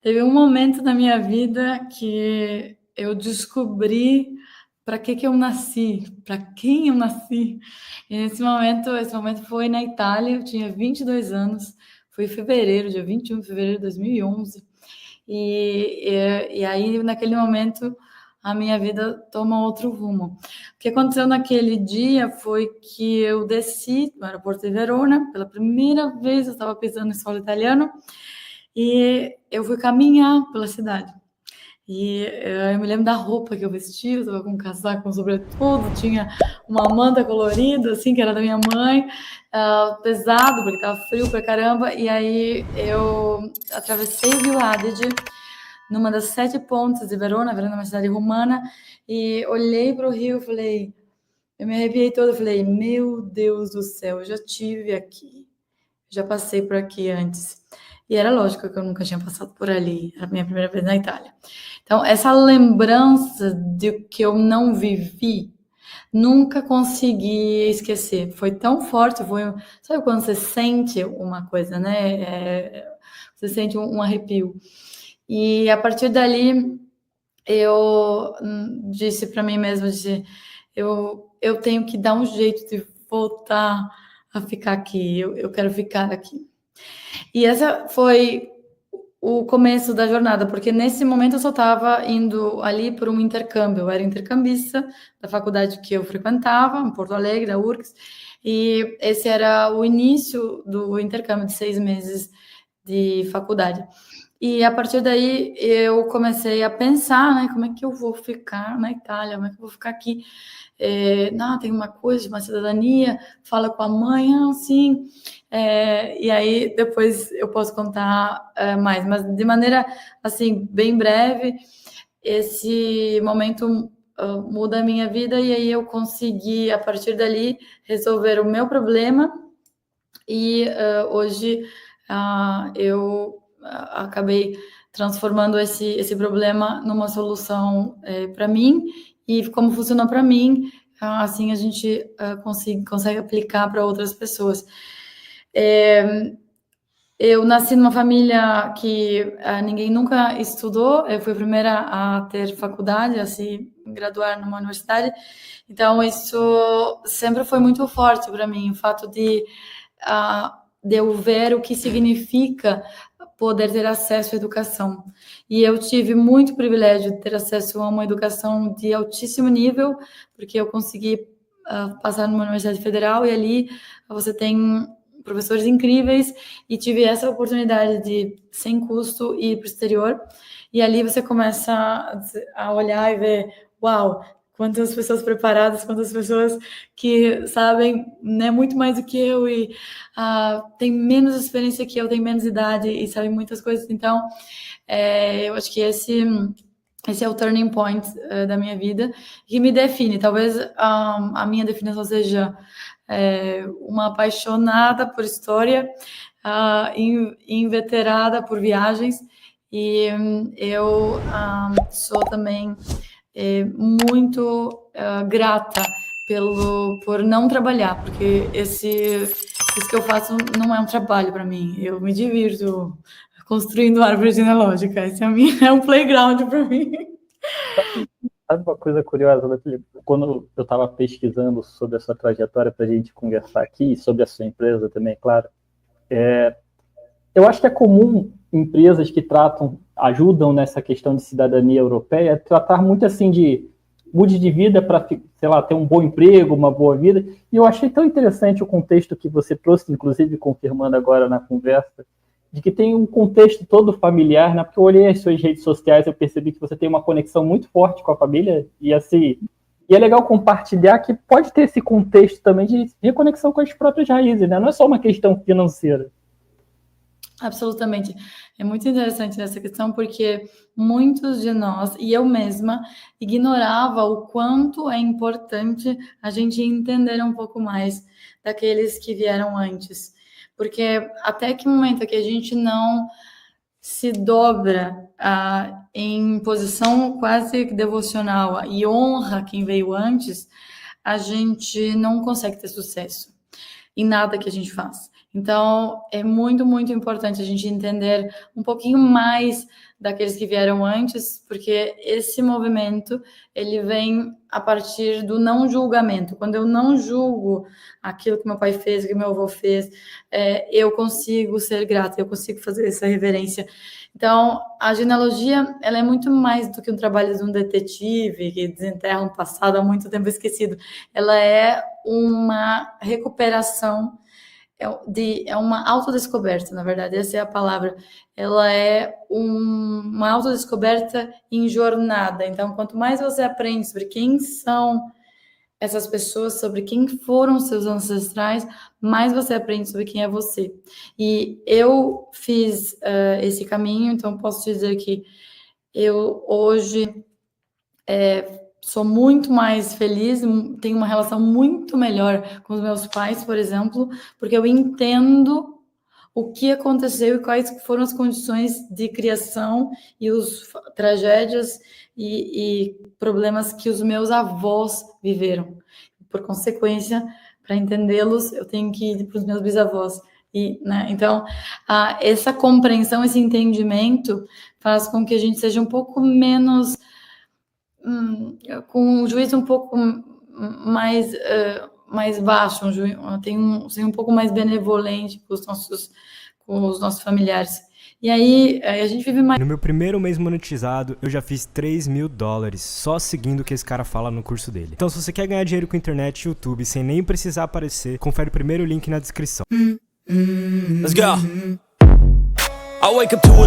Teve um momento na minha vida que eu descobri para que eu nasci, para quem eu nasci. E esse momento foi na Itália, eu tinha 22 anos, foi em fevereiro, dia 21 de fevereiro de 2011. E aí, naquele momento, a minha vida toma outro rumo. O que aconteceu naquele dia foi que eu desci no aeroporto de Verona, pela primeira vez eu estava pisando em solo italiano, e eu fui caminhar pela cidade. E eu me lembro da roupa que eu vestia, eu estava com um casaco, com um sobretudo, tinha uma manta colorida, assim, que era da minha mãe, pesado, porque estava frio pra caramba, e aí eu atravessei o Rio Adige, numa das 7 pontes de Verona, Verona é uma cidade romana, e olhei para o rio e falei, eu me arrepiei toda, falei, meu Deus do céu, eu já tive aqui, já passei por aqui antes. E era lógico que eu nunca tinha passado por ali, era a minha primeira vez na Itália. Então, essa lembrança de que eu não vivi, nunca consegui esquecer. Foi tão forte, sabe quando você sente uma coisa, né? Você sente um arrepio. E a partir dali, eu disse para mim mesma, eu tenho que dar um jeito de voltar a ficar aqui, eu quero ficar aqui. E essa foi o começo da jornada, porque nesse momento eu só estava indo ali por um intercâmbio, eu era intercambista da faculdade que eu frequentava, em Porto Alegre, da URGS, e esse era o início do intercâmbio de 6 meses de faculdade. E a partir daí eu comecei a pensar, né, como é que eu vou ficar na Itália, como é que eu vou ficar aqui? Não, tem uma coisa de uma cidadania, fala com a mãe, sim. E aí depois eu posso contar mais, mas de maneira assim bem breve, esse momento muda a minha vida e aí eu consegui a partir dali resolver o meu problema e hoje eu acabei transformando esse problema numa solução para mim e como funcionou para mim, assim a gente consegue aplicar para outras pessoas. Eu nasci numa família que ninguém nunca estudou, eu fui a primeira a ter faculdade, a se graduar numa universidade, então isso sempre foi muito forte para mim, o fato de eu ver o que significa poder ter acesso à educação. E eu tive muito privilégio de ter acesso a uma educação de altíssimo nível, porque eu consegui passar numa universidade federal e ali você tem professores incríveis e tive essa oportunidade de, sem custo, ir para o exterior. E ali você começa a olhar e ver, uau, quantas pessoas preparadas, quantas pessoas que sabem, né, muito mais do que eu e tem menos experiência que eu, tem menos idade e sabem muitas coisas. Então, eu acho que esse é o turning point da minha vida que me define. Talvez a minha definição seja uma apaixonada por história, inveterada por viagens e eu sou também muito grata por não trabalhar, porque isso que eu faço não é um trabalho para mim. Eu me divirto construindo árvore genealógica. Esse é um playground para mim. Sabe uma coisa curiosa, né, Felipe? Quando eu estava pesquisando sobre a sua trajetória para a gente conversar aqui, e sobre a sua empresa também, claro, eu acho que é comum empresas que ajudam nessa questão de cidadania europeia, tratar muito assim de mude de vida para, sei lá, ter um bom emprego, uma boa vida. E eu achei tão interessante o contexto que você trouxe, inclusive confirmando agora na conversa, de que tem um contexto todo familiar, né? Porque eu olhei as suas redes sociais, eu percebi que você tem uma conexão muito forte com a família, e assim, e é legal compartilhar que pode ter esse contexto também de reconexão com as próprias raízes, né? Não é só uma questão financeira. Absolutamente. É muito interessante essa questão porque muitos de nós, e eu mesma, ignorava o quanto é importante a gente entender um pouco mais daqueles que vieram antes. Porque até que momento que a gente não se dobra em posição quase que devocional e honra quem veio antes, a gente não consegue ter sucesso em nada que a gente faz. Então, é muito, muito importante a gente entender um pouquinho mais daqueles que vieram antes, porque esse movimento, ele vem a partir do não julgamento. Quando eu não julgo aquilo que meu pai fez, que meu avô fez, eu consigo ser grata, eu consigo fazer essa reverência. Então, a genealogia, ela é muito mais do que um trabalho de um detetive que desenterra um passado há muito tempo esquecido. Ela é uma recuperação, é uma autodescoberta, na verdade, essa é a palavra. Ela é uma autodescoberta em jornada. Então, quanto mais você aprende sobre quem são essas pessoas, sobre quem foram seus ancestrais, mais você aprende sobre quem é você. E eu fiz esse caminho, então posso dizer que eu hoje sou muito mais feliz, tenho uma relação muito melhor com os meus pais, por exemplo, porque eu entendo o que aconteceu e quais foram as condições de criação e as tragédias e problemas que os meus avós viveram. Por consequência, para entendê-los, eu tenho que ir para os meus bisavós. Né? Então, essa compreensão, esse entendimento faz com que a gente seja um pouco menos com um juízo um pouco mais baixo, seja um pouco mais benevolente com os nossos familiares. E aí, a gente vive mais... No meu primeiro mês monetizado, eu já fiz $3.000 só seguindo o que esse cara fala no curso dele. Então, se você quer ganhar dinheiro com internet e YouTube sem nem precisar aparecer, confere o primeiro link na descrição. Let's go. I wake up to a